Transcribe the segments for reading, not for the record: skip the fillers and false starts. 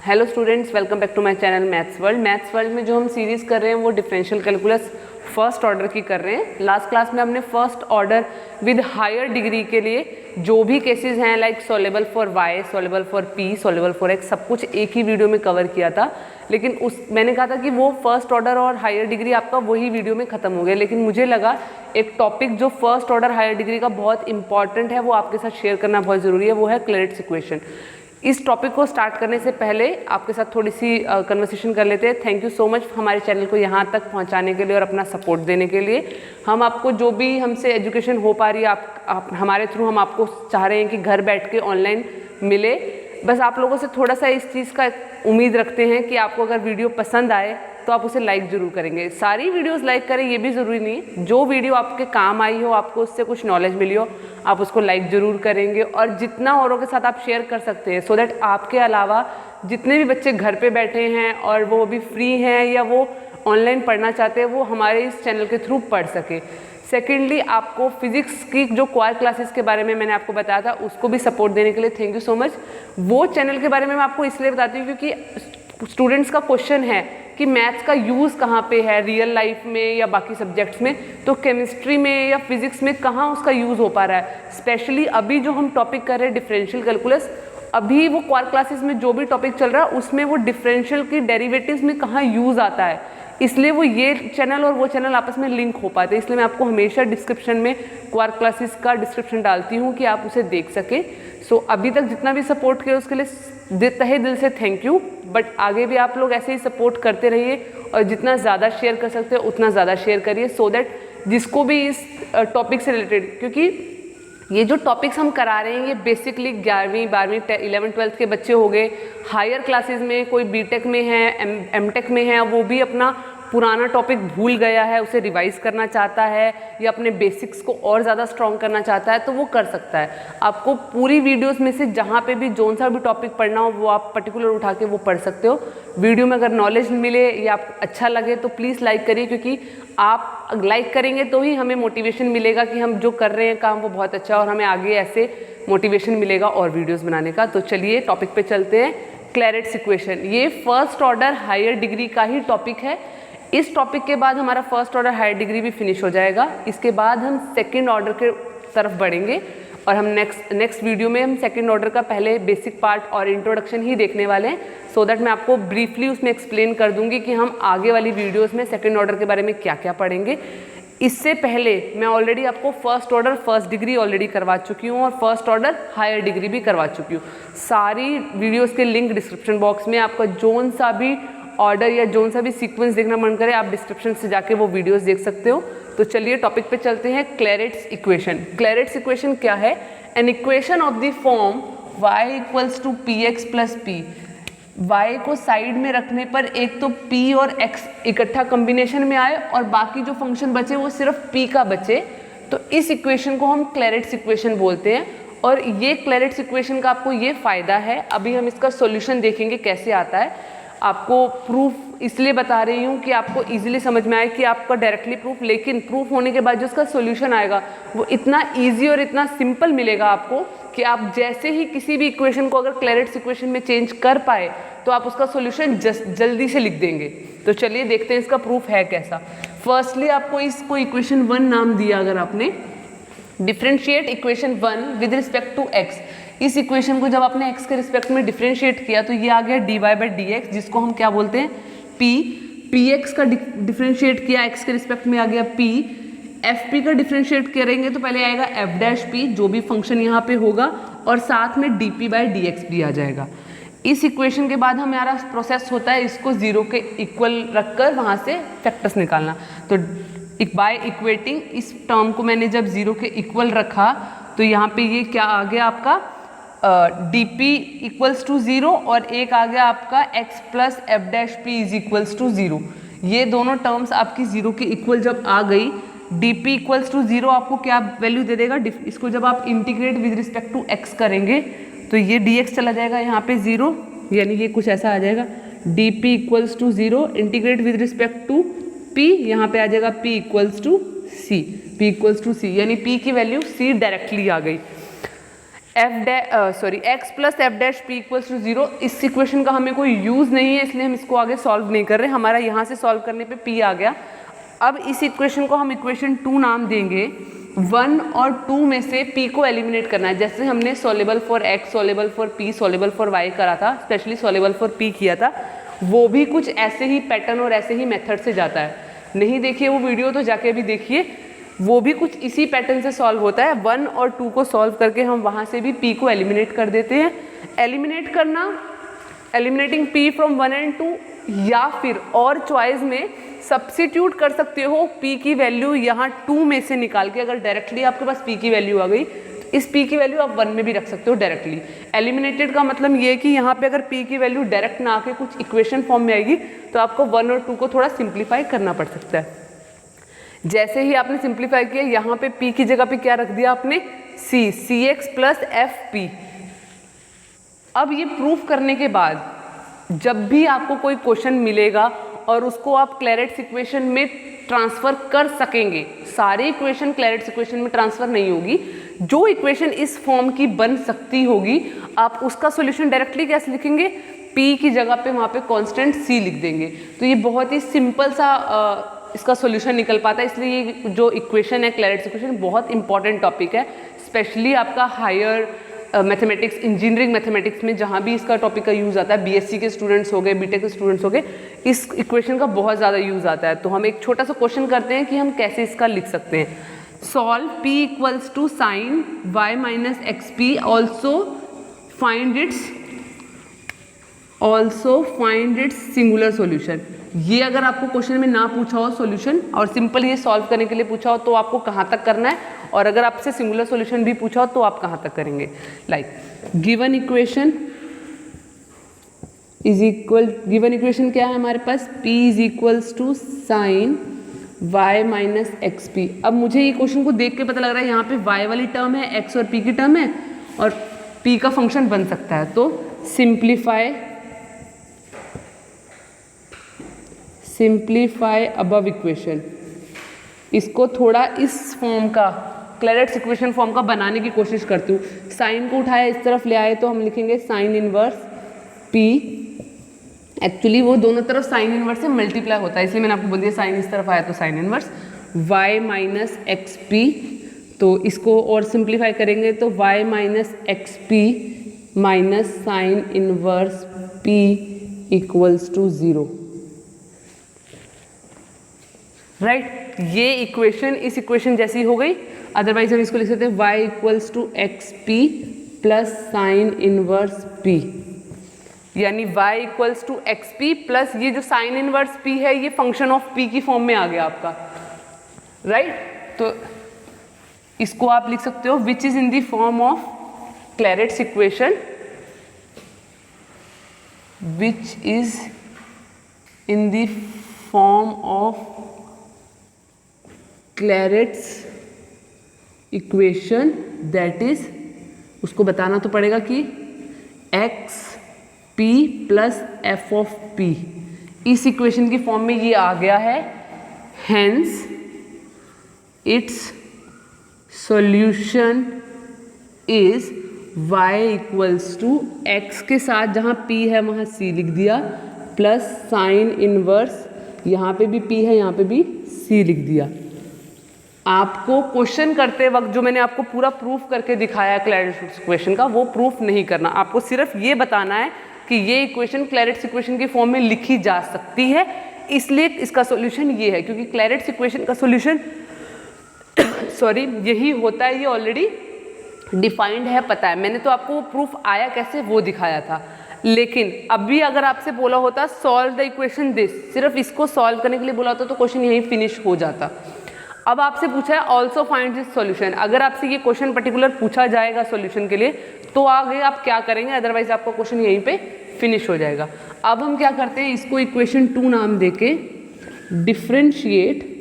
Hello students, welcome back to my channel maths world. Maths world में जो हम series कर रहे हैं वो डिफरेंशियल कैलकुलस फर्स्ट ऑर्डर की कर रहे हैं। लास्ट क्लास में हमने first order with higher degree के लिए जो भी केसेस हैं like solvable for y, solvable for p, solvable for x सब कुछ एक ही वीडियो में कवर किया था। लेकिन मैंने कहा था कि वो फर्स्ट ऑर्डर और हायर डिग्री आपका वही वीडियो में ख़त्म हो गया। लेकिन मुझे लगा एक टॉपिक जो फर्स्ट ऑर्डर हायर डिग्री का बहुत इंपॉर्टेंट है वो आपके साथ शेयर करना बहुत ज़रूरी है, वो है क्लेरेट्स इक्वेशन। इस टॉपिक को स्टार्ट करने से पहले आपके साथ थोड़ी सी कन्वर्सेशन कर लेते हैं। थैंक यू सो मच हमारे चैनल को यहाँ तक पहुँचाने के लिए और अपना सपोर्ट देने के लिए। हम आपको जो भी हमसे एजुकेशन हो पा रही है आप हमारे थ्रू हम आपको चाह रहे हैं कि घर बैठ के ऑनलाइन मिले। बस आप लोगों से थोड़ा सा इस चीज़ का उम्मीद रखते हैं कि आपको अगर वीडियो पसंद आए तो आप उसे लाइक ज़रूर करेंगे। सारी वीडियोस लाइक करें ये भी ज़रूरी नहीं है, जो वीडियो आपके काम आई हो, आपको उससे कुछ नॉलेज मिली हो, आप उसको लाइक ज़रूर करेंगे और जितना औरों के साथ आप शेयर कर सकते हैं सो दैट आपके अलावा जितने भी बच्चे घर पे बैठे हैं और वो अभी फ्री हैं या वो ऑनलाइन पढ़ना चाहते हैं वो हमारे इस चैनल के थ्रू पढ़ सके। सेकेंडली, आपको फिजिक्स की जो क्वार क्लासेस के बारे में मैंने आपको बताया था उसको भी सपोर्ट देने के लिए थैंक यू सो मच। वो चैनल के बारे में मैं आपको इसलिए बताती हूँ क्योंकि स्टूडेंट्स का क्वेश्चन है कि मैथ्स का यूज़ कहाँ पे है, रियल लाइफ में या बाकी सब्जेक्ट्स में, तो केमिस्ट्री में या फिजिक्स में कहाँ उसका यूज़ हो पा रहा है। स्पेशली अभी जो हम टॉपिक कर रहे हैं डिफरेंशियल कैलकुलस, अभी वो क्वार क्लासेस में जो भी टॉपिक चल रहा है उसमें वो डिफरेंशियल की डेरिवेटिव्स में कहाँ यूज़ आता है, इसलिए वो ये चैनल और वो चैनल आपस में लिंक हो पाते हैं। इसलिए मैं आपको हमेशा डिस्क्रिप्शन में क्वार क्लासेस का डिस्क्रिप्शन डालती हूँ कि आप उसे देख सकें। सो अभी तक जितना भी सपोर्ट किया उसके लिए तहे दिल से थैंक यू। बट आगे भी आप लोग ऐसे ही सपोर्ट करते रहिए और जितना ज़्यादा शेयर कर सकते हो उतना ज़्यादा शेयर करिए सो दैट जिसको भी इस टॉपिक से रिलेटेड, क्योंकि ये जो टॉपिक्स हम करा रहे हैं ये बेसिकली 11वीं 12वीं 11th 12th के बच्चे हो गए। हायर क्लासेस में कोई बीटेक में है, एमटेक में है, वो भी अपना पुराना टॉपिक भूल गया है, उसे रिवाइज करना चाहता है या अपने बेसिक्स को और ज़्यादा स्ट्रॉन्ग करना चाहता है तो वो कर सकता है। आपको पूरी वीडियोस में से जहाँ पे भी जोन सा भी टॉपिक पढ़ना हो वो आप पर्टिकुलर उठा के वो पढ़ सकते हो। वीडियो में अगर नॉलेज मिले या आपको अच्छा लगे तो प्लीज़ लाइक करिए, क्योंकि आप लाइक करेंगे तो ही हमें मोटिवेशन मिलेगा कि हम जो कर रहे हैं काम वो बहुत अच्छा है और हमें आगे ऐसे मोटिवेशन मिलेगा और वीडियोस बनाने का। तो चलिए टॉपिक पे चलते हैं। क्लेरेट्स इक्वेशन ये फर्स्ट ऑर्डर हायर डिग्री का ही टॉपिक है। इस टॉपिक के बाद हमारा फर्स्ट ऑर्डर हायर डिग्री भी फिनिश हो जाएगा। इसके बाद हम सेकेंड ऑर्डर के तरफ बढ़ेंगे और हम नेक्स्ट वीडियो में हम सेकेंड ऑर्डर का पहले बेसिक पार्ट और इंट्रोडक्शन ही देखने वाले हैं सो दैट मैं आपको ब्रीफली उसमें एक्सप्लेन कर दूंगी कि हम आगे वाली वीडियोस में सेकेंड ऑर्डर के बारे में क्या क्या पढ़ेंगे। इससे पहले मैं ऑलरेडी आपको first order first degree already करवा चुकी हूँ और फर्स्ट ऑर्डर हायर डिग्री भी करवा चुकी हूँ। सारी वीडियोस के लिंक डिस्क्रिप्शन बॉक्स में, आपका जोन सा भी ऑर्डर या जोन सा भी सीक्वेंस देखना मन करे आप डिस्क्रिप्शन से जाके वो वीडियोस देख सकते हो। तो चलिए टॉपिक पे चलते हैं। क्लेरेट्स इक्वेशन। क्लेरेट्स इक्वेशन क्या है? An equation of the form y equals to px plus p। y को साइड में रखने पर एक तो p और x इकट्ठा कॉम्बिनेशन में आए और बाकी जो फंक्शन बचे वो सिर्फ p का बचे, तो इस इक्वेशन को हम क्लेरेट्स इक्वेशन बोलते हैं। और ये क्लेरेट्स इक्वेशन का आपको ये फ़ायदा है, अभी हम इसका सोल्यूशन देखेंगे कैसे आता है। आपको प्रूफ इसलिए बता रही हूँ कि आपको इजीली समझ में आए कि आपका डायरेक्टली प्रूफ, लेकिन प्रूफ होने के बाद जो उसका सॉल्यूशन आएगा वो इतना इजी और इतना सिंपल मिलेगा आपको कि आप जैसे ही किसी भी इक्वेशन को अगर क्लेरेट्स इक्वेशन में चेंज कर पाए तो आप उसका सॉल्यूशन जल्दी से लिख देंगे। तो चलिए देखते हैं इसका प्रूफ है कैसा। फर्स्टली आपको इसको इक्वेशन 1 नाम दिया अगर आपने, differentiate equation 1 with respect to x। इस इक्वेशन को जब आपने x के रिस्पेक्ट में डिफरेंशिएट किया तो ये आ गया dy बाई dx, जिसको हम क्या बोलते हैं p। px का डिफरेंशिएट किया x के रिस्पेक्ट में आ गया p। fp का डिफरेंशिएट करेंगे तो पहले आएगा f डैश p जो भी फंक्शन यहाँ पे होगा और साथ में dp बाई dx भी आ जाएगा। इस इक्वेशन के बाद हमारा प्रोसेस होता है इसको 0 के इक्वल रखकर वहाँ से फैक्टर्स निकालना। तो बाय इक्वेटिंग इस टर्म को मैंने जब 0 के इक्वल रखा तो यहाँ पे ये क्या आ गया आपका dp इक्वल्स टू 0 और एक आ गया आपका x plus f dash p is equals to 0। ये दोनों टर्म्स आपकी 0 के इक्वल जब आ गई, dp इक्वल्स टू 0 आपको क्या वैल्यू दे देगा, इसको जब आप integrate with respect to x करेंगे तो ये dx चला जाएगा यहाँ पे 0, यानी ये कुछ ऐसा आ जाएगा dp equals to 0 integrate with respect to p, यहाँ पे आ जाएगा p equals to c, p equals to c, यानी p की वैल्यू c डायरेक्टली आ गई। x plus f dash p equals to 0, इस इक्वेशन का हमें कोई यूज़ नहीं है, इसलिए हम इसको आगे सॉल्व नहीं कर रहे। हमारा यहाँ से सॉल्व करने पे p आ गया। अब इस इक्वेशन को हम इक्वेशन 2 नाम देंगे। 1 और 2 में से p को एलिमिनेट करना है, जैसे हमने soluble for x, soluble for p, solvable for y करा था, स्पेशली सॉल्युबल फॉर p किया था। वो भी कुछ ऐसे ही पैटर्न और ऐसे ही मेथड से जाता है। नहीं देखिए वो वीडियो तो जाके अभी देखिए, वो भी कुछ इसी पैटर्न से सॉल्व होता है। 1 और 2 को सॉल्व करके हम वहाँ से भी p को एलिमिनेट कर देते हैं। एलिमिनेट करना, एलिमिनेटिंग p फ्रॉम 1 एंड 2, या फिर और चॉइस में सब्स्टिट्यूट कर सकते हो p की वैल्यू यहाँ 2 में से निकाल के। अगर डायरेक्टली आपके पास p की वैल्यू आ गई तो इस p की वैल्यू आप 1 में भी रख सकते हो डायरेक्टली। एलिमिनेटेड का मतलब ये है कि यहाँ पे अगर p की वैल्यू डायरेक्ट ना आके कुछ इक्वेशन फॉर्म में आएगी तो आपको 1 और 2 को थोड़ा सिंप्लीफाई करना पड़ सकता है। जैसे ही आपने सिंप्लीफाई किया, यहाँ पे p की जगह पे क्या रख दिया आपने, c, cx plus f P. अब ये प्रूफ करने के बाद जब भी आपको कोई क्वेश्चन मिलेगा और उसको आप क्लैरेट्स इक्वेशन में ट्रांसफ़र कर सकेंगे, सारी इक्वेशन क्लैरेट्स इक्वेशन में ट्रांसफ़र नहीं होगी, जो इक्वेशन इस फॉर्म की बन सकती होगी आप उसका सॉल्यूशन डायरेक्टली कैसे लिखेंगे, p की जगह पे वहाँ पे कांस्टेंट c लिख देंगे। तो ये बहुत ही सिंपल सा इसका सॉल्यूशन निकल पाता है। इसलिए ये जो इक्वेशन है क्लैरेट्स इक्वेशन बहुत इंपॉर्टेंट टॉपिक है, स्पेशली आपका हायर मैथमेटिक्स, इंजीनियरिंग मैथमेटिक्स में जहाँ भी इसका टॉपिक का यूज़ आता है, बीएससी के स्टूडेंट्स हो गए, बीटेक के स्टूडेंट्स हो गए, इस इक्वेशन का बहुत ज़्यादा यूज़ आता है। तो हम एक छोटा सा क्वेश्चन करते हैं कि हम कैसे इसका लिख सकते हैं। Solve p equals to sine y minus x p, also find its singular solution. ये अगर आपको क्वेश्चन में ना पूछा हो सॉल्यूशन और सिंपल ये सॉल्व करने के लिए पूछा हो तो आपको कहाँ तक करना है, और अगर आपसे सिंगुलर सॉल्यूशन भी पूछा हो तो आप कहाँ तक करेंगे। Like given equation is equal, given equation क्या है हमारे पास, p is equals to sine y minus x p. अब मुझे ये क्वेश्चन को देख के पता लग रहा है यहाँ पे y वाली टर्म है, x और p की टर्म है और p का फंक्शन बन सकता है। तो सिंप्लीफाई अबव इक्वेशन, इसको थोड़ा इस फॉर्म का क्लैरेट्स इक्वेशन फॉर्म का बनाने की कोशिश करती हूँ। साइन को उठाया इस तरफ ले आए तो हम लिखेंगे साइन इनवर्स p। एक्चुअली वो दोनों तरफ साइन इनवर्स से मल्टीप्लाई होता है, इसलिए मैंने आपको बोल दिया साइन इस तरफ आया तो sine inverse y minus x p. तो इसको और सिंप्लीफाई करेंगे तो y minus x p minus sine inverse p equals to 0। Right, ये इक्वेशन इस इक्वेशन जैसी हो गई। अदरवाइज हम इसको लिख सकते हैं y equals to x p plus sine inverse p, यानी y equals to x p plus ये जो साइन इनवर्स p है ये फंक्शन ऑफ p की फॉर्म में आ गया आपका। राइट, तो इसको आप लिख सकते हो which is in the form of Clairaut's equation, which is in the form of Clairaut's equation, that is, उसको बताना तो पड़ेगा कि x p plus f of p इस इक्वेशन की फॉर्म में ये आ गया है। Hence its solution is y equals to x के साथ जहाँ p है वहाँ c लिख दिया प्लस साइन इनवर्स, यहाँ पे भी p है यहाँ पे भी c लिख दिया। आपको क्वेश्चन करते वक्त जो मैंने आपको पूरा प्रूफ करके दिखाया क्लैरेट्स इक्वेशन का, वो प्रूफ नहीं करना, आपको सिर्फ ये बताना है कि ये इक्वेशन क्लैरेट्स इक्वेशन की फॉर्म में लिखी जा सकती है, इसलिए इसका सॉल्यूशन ये है। क्योंकि क्लैरेट्स इक्वेशन का सॉल्यूशन यही होता है, ये ऑलरेडी डिफाइंड है, पता है। मैंने तो आपको प्रूफ आया कैसे वो दिखाया था, लेकिन अभी अगर आपसे बोला होता सॉल्व द इक्वेशन दिस, सिर्फ इसको सॉल्व करने के लिए बोला होता तो क्वेश्चन यहीं फिनिश हो जाता। अब आपसे पूछा है ऑल्सो फाइंड दिस सॉल्यूशन, अगर आपसे ये क्वेश्चन पर्टिकुलर पूछा जाएगा सॉल्यूशन के लिए तो आगे आप क्या करेंगे, अदरवाइज आपका क्वेश्चन यहीं पे फिनिश हो जाएगा। अब हम क्या करते हैं, इसको इक्वेशन 2 नाम देके differentiate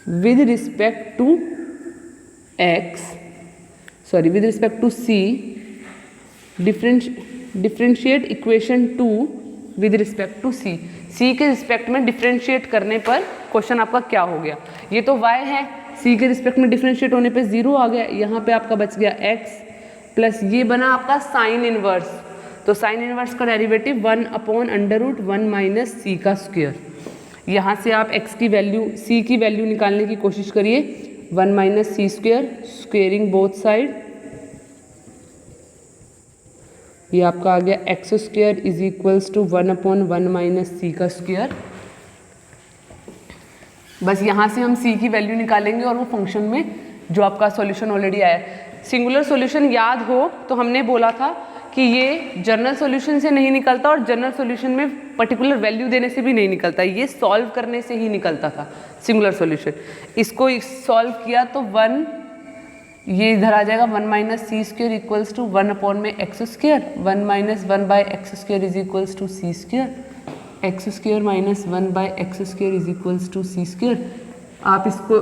with respect to with respect to c, differentiate equation 2 with respect to c। c के रिस्पेक्ट में डिफरेंशिएट करने पर क्वेश्चन आपका क्या हो गया, ये तो y है, c के रिस्पेक्ट में डिफरेंशिएट होने पे 0 आ गया, यहाँ पे आपका बच गया x प्लस ये बना आपका साइन इनवर्स, तो साइन इनवर्स का डेरिवेटिव 1/√1 माइनस सी का स्क्वायर। यहाँ से आप x की वैल्यू, c की वैल्यू निकालने की कोशिश करिए, 1 माइनस सी स्क्वायर, स्क्वेयरिंग बोथ साइड, ये आपका आ गया X square is equals to 1/1 minus C का स्क्वायर। बस यहाँ से हम c की वैल्यू निकालेंगे और वो फंक्शन में जो आपका सॉल्यूशन ऑलरेडी आया है। सिंगुलर सॉल्यूशन याद हो तो हमने बोला था कि ये जनरल सॉल्यूशन से नहीं निकलता और जनरल सॉल्यूशन में पर्टिकुलर वैल्यू देने से भी नहीं निकलता, ये सॉल्व करने से ही निकलता था सिंगुलर सॉल्यूशन। इसको सॉल्व किया तो 1, ये इधर आ जाएगा 1 minus C square equals to 1 में x square, 1 minus 1 by x square is equals to c square, x square minus 1 by x square is equals to c square. आप इसको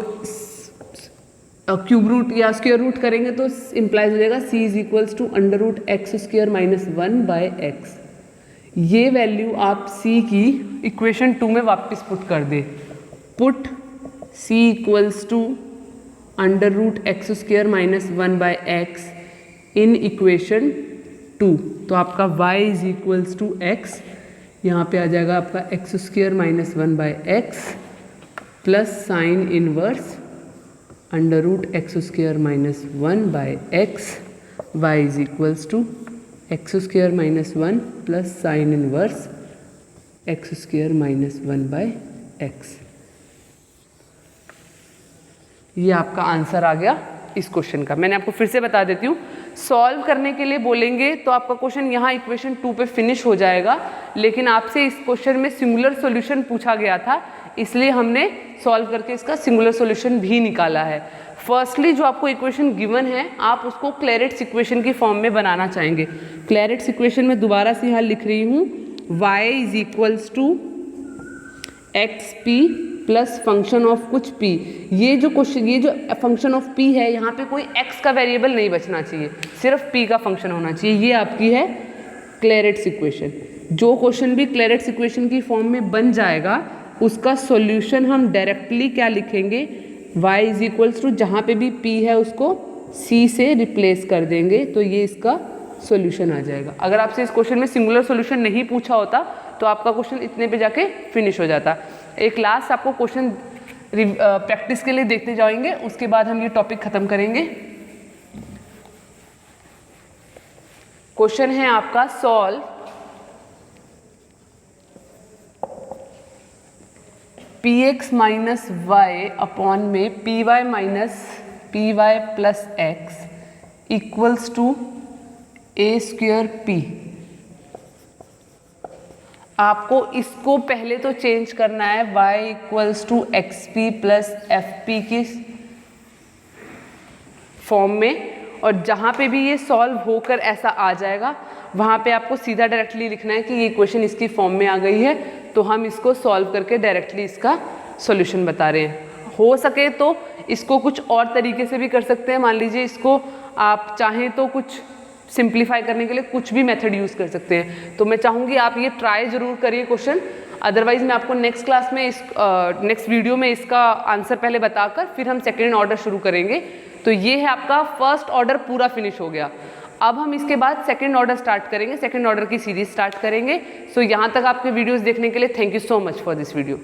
क्यूब रूट या स्क्वायर रूट करेंगे तो implies हो जाएगा c is equals to √x square minus 1 by x. ये value आप c की इक्वेशन 2 में वापस पुट कर दे, put c equals to √x square minus 1 by x in equation 2, तो आपका y is equals to x, यहाँ पे आ जाएगा आपका x square minus 1 by x plus sine inverse √x square minus 1 by x, y is equals to x square minus 1 plus sine inverse x square minus 1 by x. ये आपका answer आ गया इस question का। मैंने आपको फिर से बता देती हूँ, सॉल्व करने के लिए बोलेंगे तो आपका क्वेश्चन यहाँ इक्वेशन 2 पे फिनिश हो जाएगा, लेकिन आपसे इस क्वेश्चन में सिंगुलर सॉल्यूशन पूछा गया था, इसलिए हमने सॉल्व करके इसका सिंगुलर सॉल्यूशन भी निकाला है। फर्स्टली जो आपको इक्वेशन गिवन है आप उसको क्लेरेट्स इक्वेशन की फॉर्म में बनाना चाहेंगे। क्लेरेट्स इक्वेशन में दोबारा से यहाँ लिख रही हूँ, y is equals to x p plus function of कुछ p। ये जो क्वेश्चन, ये जो फंक्शन ऑफ p है, यहाँ पे कोई x का वेरिएबल नहीं बचना चाहिए, सिर्फ p का फंक्शन होना चाहिए। ये आपकी है क्लेरेट्स इक्वेशन। जो क्वेश्चन भी क्लेरेट्स इक्वेशन की फॉर्म में बन जाएगा उसका सॉल्यूशन हम डायरेक्टली क्या लिखेंगे, y इज इक्वल्स टू जहाँ पे भी p है उसको c से रिप्लेस कर देंगे, तो ये इसका सॉल्यूशन आ जाएगा। अगर आपसे इस क्वेश्चन में सिंगुलर सॉल्यूशन नहीं पूछा होता तो आपका क्वेश्चन इतने पे जाके फिनिश हो जाता। एक लास्ट आपको क्वेश्चन प्रैक्टिस के लिए देखते जाएंगे, उसके बाद हम ये टॉपिक खत्म करेंगे। क्वेश्चन है आपका solve px minus y upon में py minus py plus x equals to a square p। आपको इसको पहले तो चेंज करना है y equals to x p plus f p की फॉर्म में, और जहाँ पे भी ये सॉल्व होकर ऐसा आ जाएगा वहाँ पे आपको सीधा डायरेक्टली लिखना है कि ये इक्वेशन इसकी फॉर्म में आ गई है, तो हम इसको सॉल्व करके डायरेक्टली इसका सॉल्यूशन बता रहे हैं। हो सके तो इसको कुछ और तरीके से भी कर सकते हैं, मान लीजिए इसको आप चाहें तो कुछ सिंप्लीफाई करने के लिए कुछ भी मेथड यूज़ कर सकते हैं। तो मैं चाहूँगी आप ये ट्राई ज़रूर करिए क्वेश्चन, अदरवाइज़ मैं आपको नेक्स्ट क्लास में नेक्स्ट वीडियो में इसका आंसर पहले बताकर फिर हम सेकेंड ऑर्डर शुरू करेंगे। तो ये है आपका फर्स्ट ऑर्डर पूरा फिनिश हो गया। अब हम इसके बाद सेकेंड ऑर्डर स्टार्ट करेंगे, सेकेंड ऑर्डर की सीरीज स्टार्ट करेंगे। सो यहाँ तक आपके वीडियोज़ देखने के लिए thank you so much for this video.